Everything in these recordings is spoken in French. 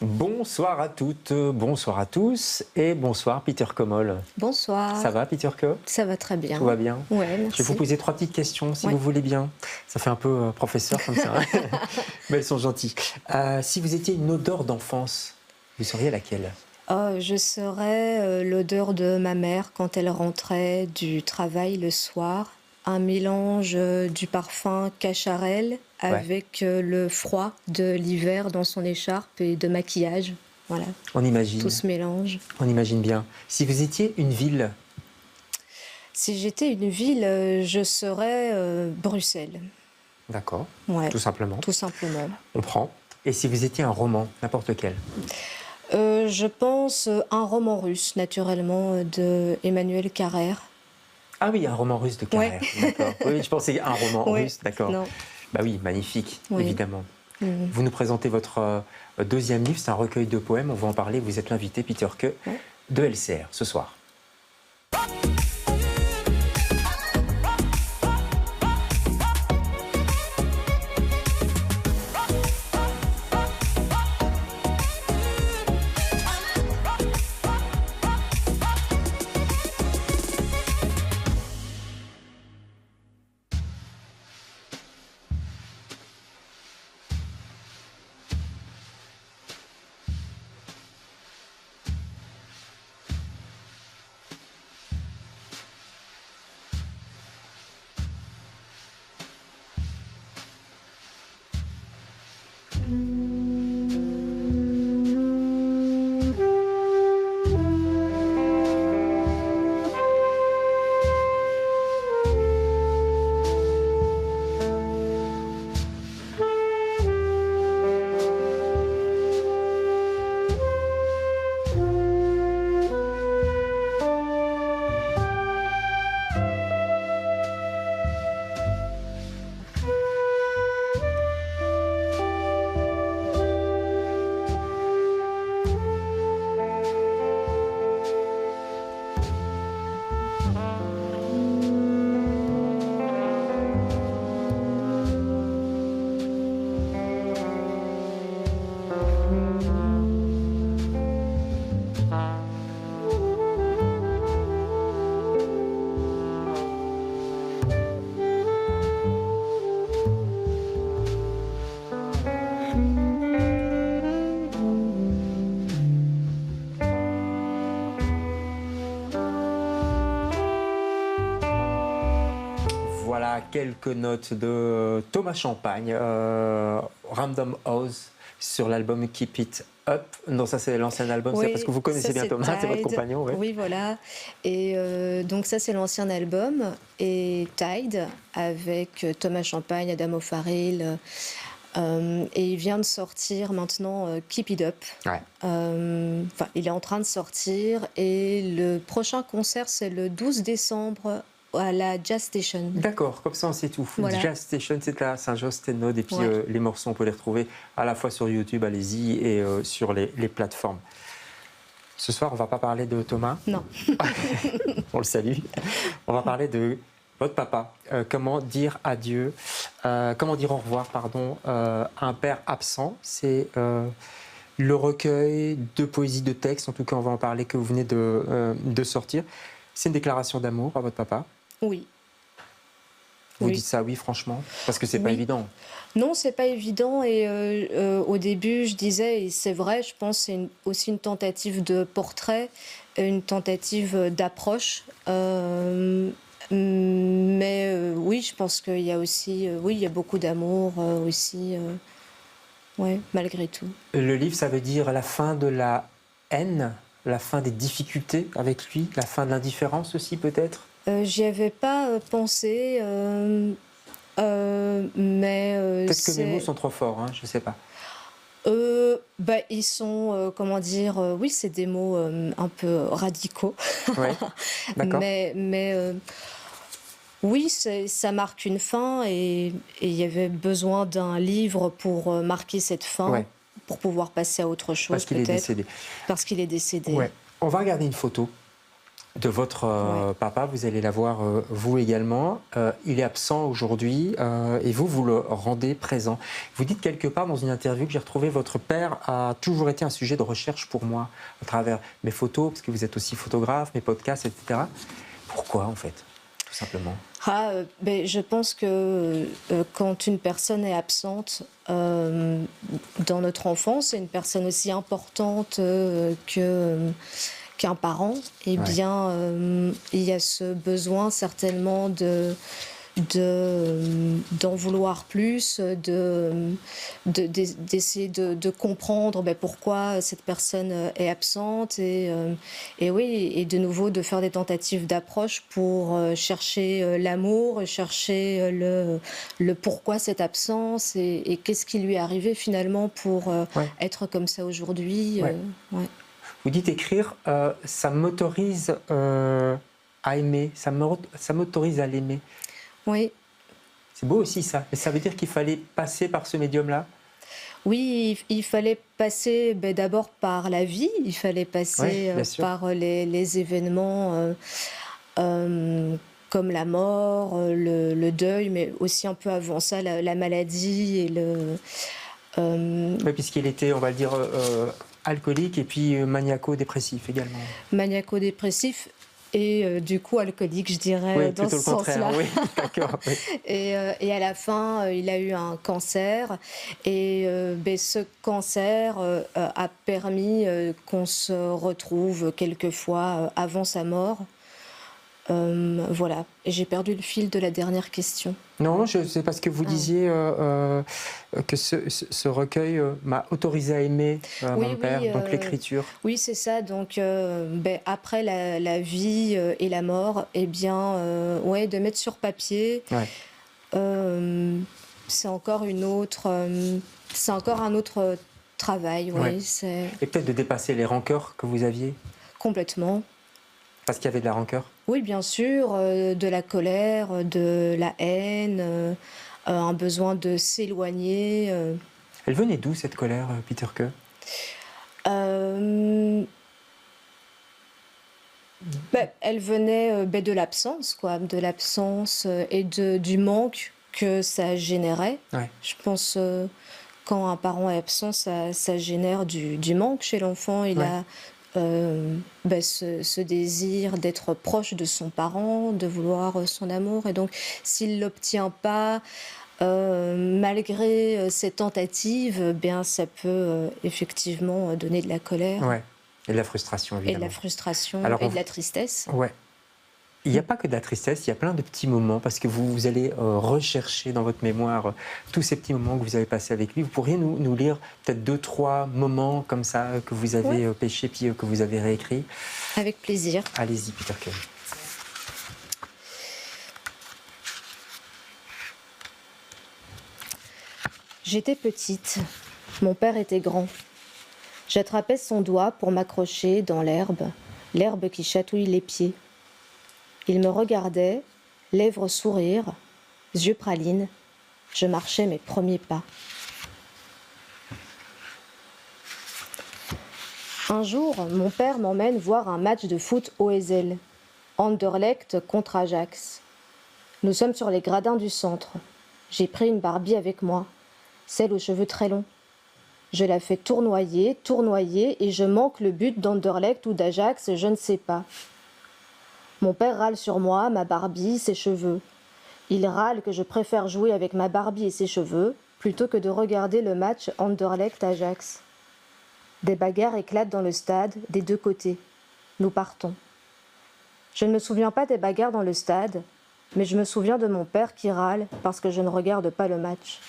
Bonsoir à toutes, bonsoir à tous et bonsoir Peter Kommol. Bonsoir. Ça va Peter Ko? Ça va très bien. Tout va bien? Ouais, Je vais vous merci. poser 3 petites questions si Ouais. vous voulez bien. Ça fait un peu professeur comme ça, hein. Mais elles sont gentilles. Si vous étiez une odeur d'enfance, vous seriez laquelle? Oh, je serais l'odeur de ma mère quand elle rentrait du travail le soir. Un mélange du parfum cacharel Ouais, avec le froid de l'hiver dans son écharpe et de maquillage. Voilà, on tout imagine, se mélange. on imagine bien. Si vous étiez une ville, Si j'étais une ville, je serais Bruxelles. d'accord, Ouais, tout simplement, tout simplement. on prend. Et si vous étiez un roman, n'importe lequel? Je pense un roman russe, naturellement, de Emmanuel Carrère. Ah oui, un roman russe de Ouais, Carrère, d'accord. Oui, je pensais un roman ouais, russe, d'accord. non, Bah oui, magnifique, oui. évidemment. Mhm. Vous nous présentez votre deuxième livre, c'est un recueil de poèmes, on va en parler, vous êtes l'invité, Peter Ko, Ouais. de LCR, ce soir. Voilà quelques notes de Thomas Champagne, Random House, sur l'album Keep It Up. Non, ça c'est l'ancien album, c'est parce Oui, que vous ça connaissez bien c'est Thomas, c'est votre Tide. compagnon, oui. Oui, voilà. Et donc ça c'est l'ancien album. Et Tide avec Thomas Champagne, Adamo Farrell. Et il vient de sortir maintenant Keep It Up. Ouais. Enfin, il est en train de sortir. Et le prochain concert c'est le 12 décembre à la Jazz Station. D'accord, comme ça on sait tout. Voilà. Jazz Station, c'est à Saint-Josse-Tenode, et puis Ouais. les morceaux on peut les retrouver à la fois sur YouTube, allez-y, et sur les plateformes. Ce soir on va pas parler de Thomas, Non. on le salue. On va parler de votre papa. Comment dire adieu, comment dire au revoir, pardon, à un père absent. C'est le recueil de poésie, de texte, en tout cas on va en parler, que vous venez de sortir. C'est une déclaration d'amour à votre papa. Oui. Vous Oui. dites ça, oui, franchement, parce que c'est pas Oui. évident. Non, c'est pas évident et au début je disais, et c'est vrai, je pense que c'est aussi une tentative de portrait, une tentative d'approche. Mais oui, je pense qu'il y a aussi, oui, il y a beaucoup d'amour aussi, ouais, malgré tout. Le livre, ça veut dire la fin de la haine, la fin des difficultés avec lui, la fin de l'indifférence aussi peut-être. J'y avais pas pensé, mais Peut-être que mes mots c'est... sont trop forts, hein, je sais pas. Bah, ils sont, comment dire, oui, c'est des mots un peu radicaux, Oui, d'accord. mais oui, ça marque une fin et il y avait besoin d'un livre pour marquer cette fin, Ouais, pour pouvoir passer à autre parce chose qu'il est peut-être, décédé. parce qu'il est décédé. Ouais. On va regarder une photo de votre papa, vous allez l'avoir vous également. Il est absent aujourd'hui et vous le rendez présent. Vous dites quelque part dans une interview que j'ai retrouvé, votre père a toujours été un sujet de recherche pour moi, à travers mes photos, parce que vous êtes aussi photographe, mes podcasts, etc. Pourquoi en fait, tout simplement? Je pense que quand une personne est absente dans notre enfance, c'est une personne aussi importante qu'un parent, eh bien, il y a ce besoin certainement d'en vouloir plus, d'essayer de comprendre pourquoi cette personne est absente et oui, et de nouveau de faire des tentatives d'approche pour chercher l'amour, chercher le pourquoi cette absence et qu'est-ce qui lui est arrivé finalement pour être comme ça aujourd'hui. Ouais. Vous dites écrire, ça m'autorise à aimer, ça m'autorise à l'aimer. Oui. C'est beau aussi ça. Et ça veut dire qu'il fallait passer par ce médium-là? Oui, il fallait passer d'abord par la vie, il fallait passer par les événements comme la mort, le deuil, mais aussi un peu avant ça, la maladie et le... Oui, puisqu'il était, on va le dire, alcoolique et puis maniaco-dépressif également. Maniaco-dépressif et du coup alcoolique, je dirais, dans ce sens-là. Oui, d'accord. Oui. Et à la fin, il a eu un cancer et ce cancer a permis qu'on se retrouve quelquefois avant sa mort. Voilà, et j'ai perdu le fil de la dernière question. Non, c'est parce que vous disiez que ce recueil m'a autorisé à aimer mon père, donc l'écriture. Oui, c'est ça. Donc, après la vie et la mort, eh bien, de mettre sur papier, c'est encore c'est encore un autre travail. Oui, et peut-être de dépasser les rancœurs que vous aviez. Complètement. Parce qu'il y avait de la rancœur? Oui, bien sûr, de la colère, de la haine, un besoin de s'éloigner. Elle venait d'où cette colère, Peter Kay? Elle venait de l'absence, de l'absence et du manque que ça générait. Ouais. Je pense quand un parent est absent, ça génère du manque chez l'enfant. Il a ce désir d'être proche de son parent, de vouloir son amour. Et donc, s'il ne l'obtient pas, malgré ses tentatives, ça peut effectivement donner de la colère. Ouais. Et de la frustration, évidemment. Et de la frustration. Alors, et de la tristesse. Ouais. Il n'y a pas que de la tristesse, il y a plein de petits moments, parce que vous allez rechercher dans votre mémoire tous ces petits moments que vous avez passés avec lui. Vous pourriez nous lire peut-être 2-3 moments comme ça que vous avez pêchés, puis que vous avez réécrits? Avec plaisir. Allez-y, Peter Kay. J'étais petite, mon père était grand. J'attrapais son doigt pour m'accrocher dans l'herbe qui chatouille les pieds. Il me regardait, lèvres sourires, yeux pralines. Je marchais mes premiers pas. Un jour, mon père m'emmène voir un match de foot au Heysel, Anderlecht contre Ajax. Nous sommes sur les gradins du centre. J'ai pris une Barbie avec moi, celle aux cheveux très longs. Je la fais tournoyer, et je manque le but d'Anderlecht ou d'Ajax, je ne sais pas. Mon père râle sur moi, ma Barbie, ses cheveux. Il râle que je préfère jouer avec ma Barbie et ses cheveux plutôt que de regarder le match Anderlecht-Ajax. Des bagarres éclatent dans le stade, des deux côtés. Nous partons. Je ne me souviens pas des bagarres dans le stade, mais je me souviens de mon père qui râle parce que je ne regarde pas le match.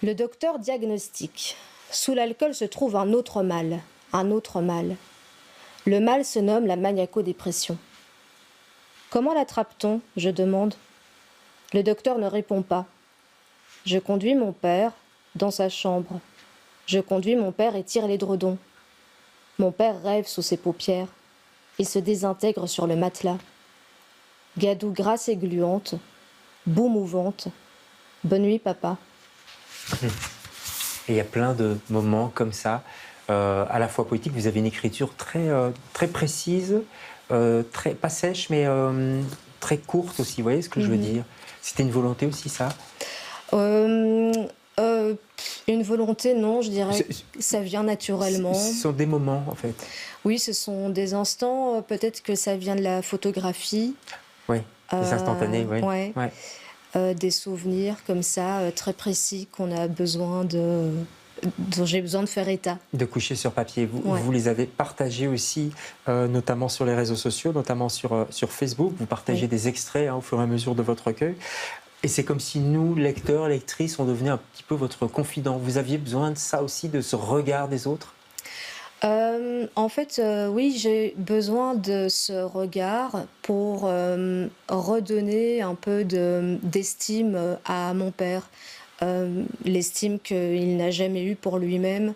Le docteur diagnostique. Sous l'alcool se trouve un autre mal. Le mal se nomme la maniaco-dépression. Comment l'attrape-t-on ? Je demande. Le docteur ne répond pas. Je conduis mon père dans sa chambre. Je conduis mon père et tire l'édredon. Mon père rêve sous ses paupières. Il se désintègre sur le matelas. Gadoue grasse et gluante, boue mouvante. Bonne nuit, papa. Et il y a plein de moments comme ça à la fois poétique. Vous avez une écriture très précise, pas sèche, mais très courte aussi. Vous voyez ce que je veux dire? C'était une volonté aussi, ça? Euh, euh, une volonté, non, je dirais que ça vient naturellement. Ce sont des moments, en fait. Oui, ce sont des instants. Peut-être que ça vient de la photographie. Oui, des instantanés, oui. Ouais. Des souvenirs comme ça, très précis, dont j'ai besoin de faire état. De coucher sur papier. Vous les avez partagés aussi, notamment sur les réseaux sociaux, notamment sur Facebook. Vous partagez des extraits au fur et à mesure de votre recueil. Et c'est comme si nous, lecteurs, lectrices, on devenait un petit peu votre confident. Vous aviez besoin de ça aussi, de ce regard des autres? En fait, oui, j'ai besoin de ce regard pour redonner un peu d'estime à mon père. L'estime qu'il n'a jamais eue pour lui-même.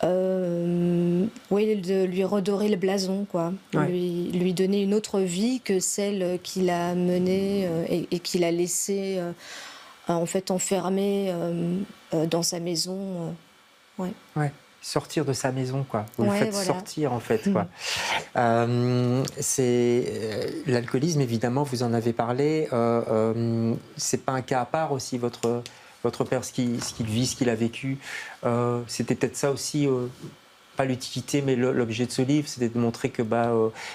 Oui, de lui redorer le blason, quoi. Lui donner une autre vie que celle qu'il a menée et qu'il a laissée en fait enfermée dans sa maison. Ouais. Sortir de sa maison, quoi. Vous le faites sortir, en fait, quoi. L'alcoolisme, évidemment, vous en avez parlé. C'est pas un cas à part aussi, votre père, ce qu'il vit, ce qu'il a vécu. C'était peut-être ça aussi, pas l'utilité, mais l'objet de ce livre, c'était de montrer que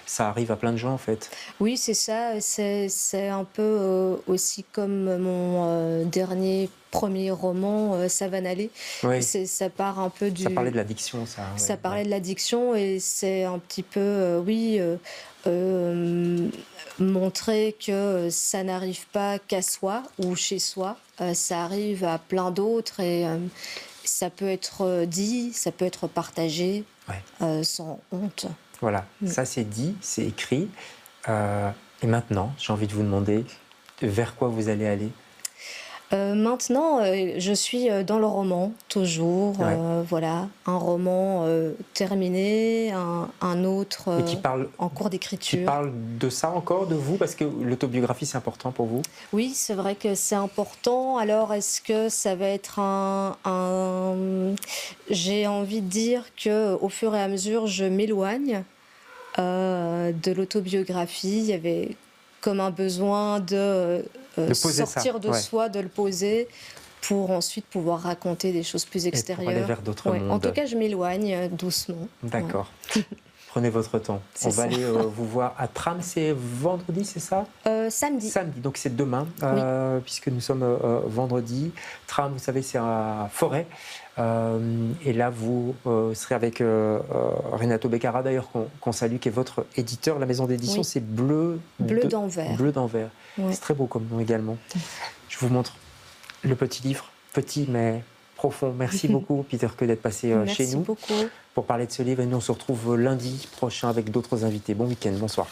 ça arrive à plein de gens, en fait. Oui, c'est ça. C'est un peu aussi comme mon premier roman, Savane Allée. Oui. Ça part un peu du... Ça parlait de l'addiction, ça. Ça parlait de l'addiction et c'est un petit peu, montrer que ça n'arrive pas qu'à soi ou chez soi. Ça arrive à plein d'autres et ça peut être dit, ça peut être partagé sans honte. Voilà, ça c'est dit, c'est écrit. Et maintenant, j'ai envie de vous demander vers quoi vous allez aller. Maintenant, je suis dans le roman, toujours. Voilà, un roman terminé, un autre en cours d'écriture. Qui parle de ça encore, de vous, parce que l'autobiographie, c'est important pour vous? Oui, c'est vrai que c'est important. Alors, est-ce que ça va être J'ai envie de dire qu'au fur et à mesure, je m'éloigne de l'autobiographie. Il y avait comme un besoin de sortir de soi, de le poser, pour ensuite pouvoir raconter des choses plus extérieures. Et pour aller vers d'autres mondes. En tout cas, je m'éloigne doucement. D'accord. Prenez votre temps. On va aller vous voir à Tram, c'est vendredi, c'est ça? Samedi. Samedi, donc c'est demain, puisque nous sommes vendredi. Tram, vous savez, c'est à Forêt. Et là, vous serez avec Renato Beccara, d'ailleurs, qu'on salue, qui est votre éditeur. La maison d'édition, c'est Bleu d'Anvers. Bleu d'Anvers. C'est très beau comme nom également. Je vous montre le petit livre, petit mais profond. Merci beaucoup, Peter Queux, d'être passé chez nous beaucoup. pour parler de ce livre. Et nous, on se retrouve lundi prochain avec d'autres invités. Bon week-end, bonsoir.